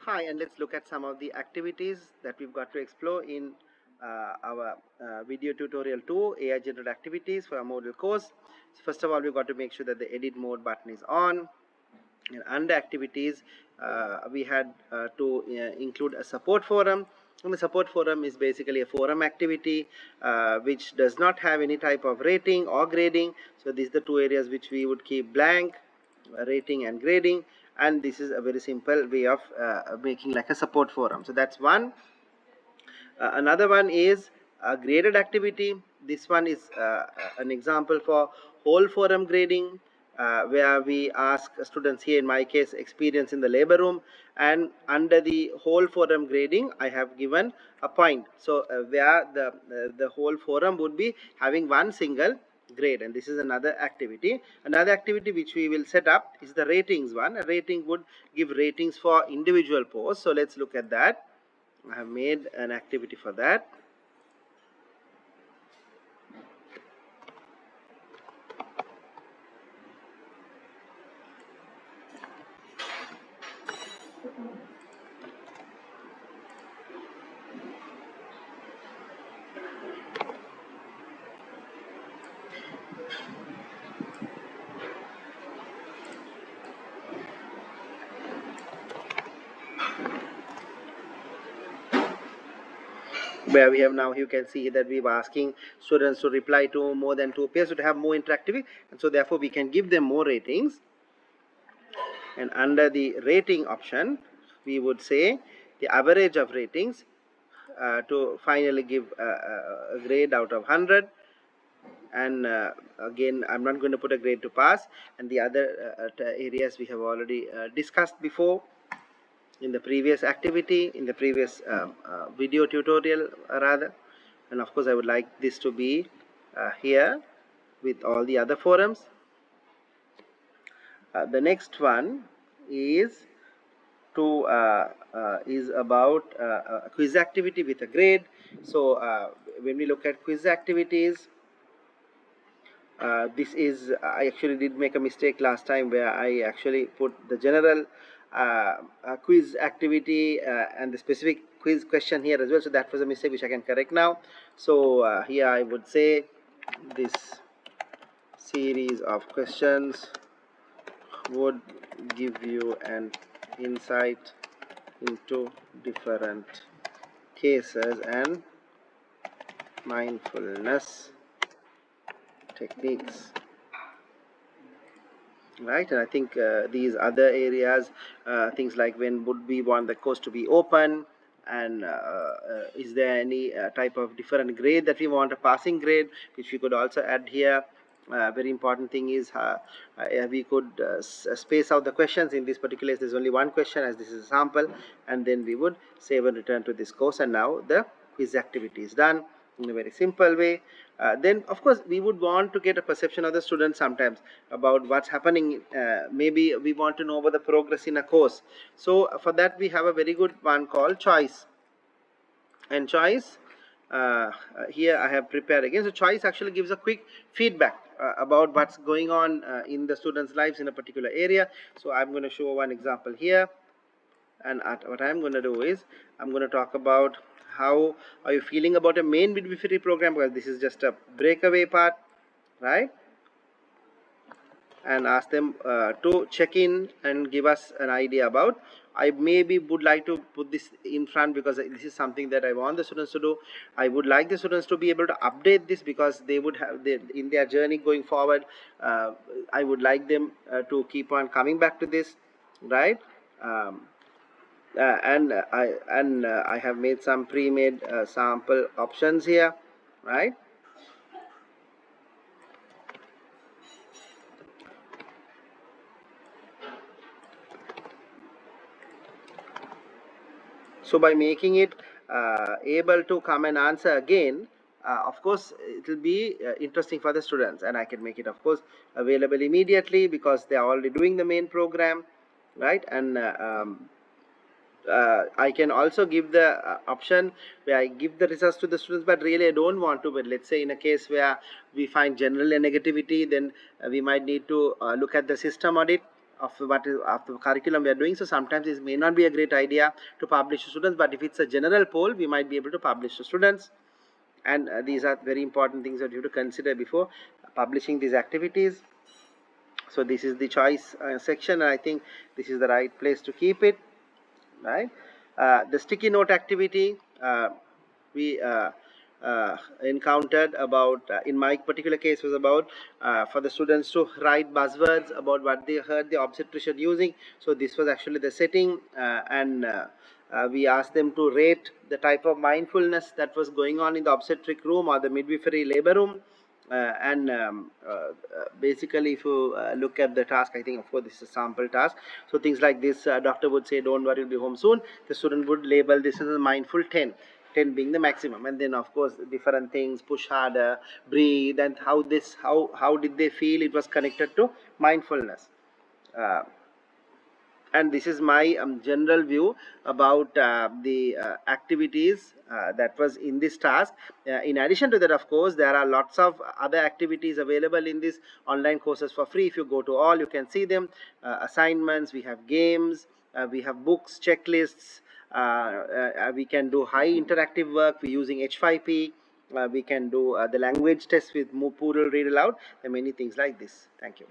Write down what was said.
Hi, and let's look at some of the activities that we've got to explore in our video tutorial 2, AI generated activities for our Moodle course. So first of all, we've got to make sure that the edit mode button is on. And under activities, we had to include a support forum. And the support forum is basically a forum activity which does not have any type of rating or grading. So these are the two areas which we would keep blank, rating and grading. And this is a very simple way of making like a support forum. So that's one. Another one is a graded activity. This one is an example for whole forum grading, where we ask students, here in my case experience in the labor room, and under the whole forum grading I have given a point. So where the whole forum would be having one single grade, and this is another activity. Another activity which we will set up is the ratings one. A rating would give ratings for individual posts. So let's look at that. I have made an activity for that. Where we have now, you can see that we are asking students to reply to more than 2 pairs, to have more interactivity, and so therefore we can give them more ratings. And under the rating option, we would say the average of ratings to finally give a grade out of 100. And again, I'm not going to put a grade to pass, and the other areas we have already discussed before in the previous activity, in the previous video tutorial rather. And of course I would like this to be here with all the other forums. The next one is about a quiz activity with a grade. So when we look at quiz activities, this is, I actually did make a mistake last time where I actually put the general quiz activity and the specific quiz question here as well. So that was a mistake which I can correct now. So here I would say this series of questions would give you an insight into different cases and mindfulness techniques. Right, and I think these other areas, things like when would we want the course to be open, and is there any type of different grade that we want, a passing grade, which we could also add here. Very important thing is we could space out the questions. In this particular case, there's only one question, as this is a sample, and then we would save and return to this course, and now the quiz activity is done in a very simple way. Then of course we would want to get a perception of the students sometimes about what's happening. Maybe we want to know about the progress in a course. So for that we have a very good one called choice. And choice, here I have prepared again. So choice actually gives a quick feedback about what's going on in the students' lives in a particular area. So I'm going to show one example here, and what I'm going to do is I'm going to talk about how are you feeling about a main midwifery program, because this is just a breakaway part, right? And ask them to check in and give us an idea about. I maybe would like to put this in front because this is something that I want the students to do. I would like the students to be able to update this, because they would have in their journey going forward. I would like them to keep on coming back to this, right? And I have made some pre-made sample options here, right? So by making it able to come and answer again, of course it will be interesting for the students, and I can make it of course available immediately because they are already doing the main program, right? And I can also give the option where I give the results to the students, but really I don't want to. But let's say in a case where we find general negativity, then we might need to look at the system audit, of what is of the curriculum we are doing. So sometimes it may not be a great idea to publish to students, but if it's a general poll, we might be able to publish to students. And these are very important things that you have to consider before publishing these activities. So this is the choice section, and I think this is the right place to keep it, right? The sticky note activity, we encountered about, in my particular case, was about for the students to write buzzwords about what they heard the obstetrician using. So this was actually the setting, and we asked them to rate the type of mindfulness that was going on in the obstetric room or the midwifery labor room. And basically, if you look at the task, I think of course this is a sample task. So things like this, doctor would say, "Don't worry, you'll be home soon." The student would label this as a mindful 10, 10 being the maximum, and then of course different things: push harder, breathe, and how did they feel it was connected to mindfulness. Uh, and this is my general view about the activities that was in this task. In addition to that, of course, there are lots of other activities available in these online courses for free. If you go to all, you can see them. Assignments, we have games, we have books, checklists, we can do high interactive work, we're using H5P, we can do the language test with Moodle read aloud, and many things like this. Thank you.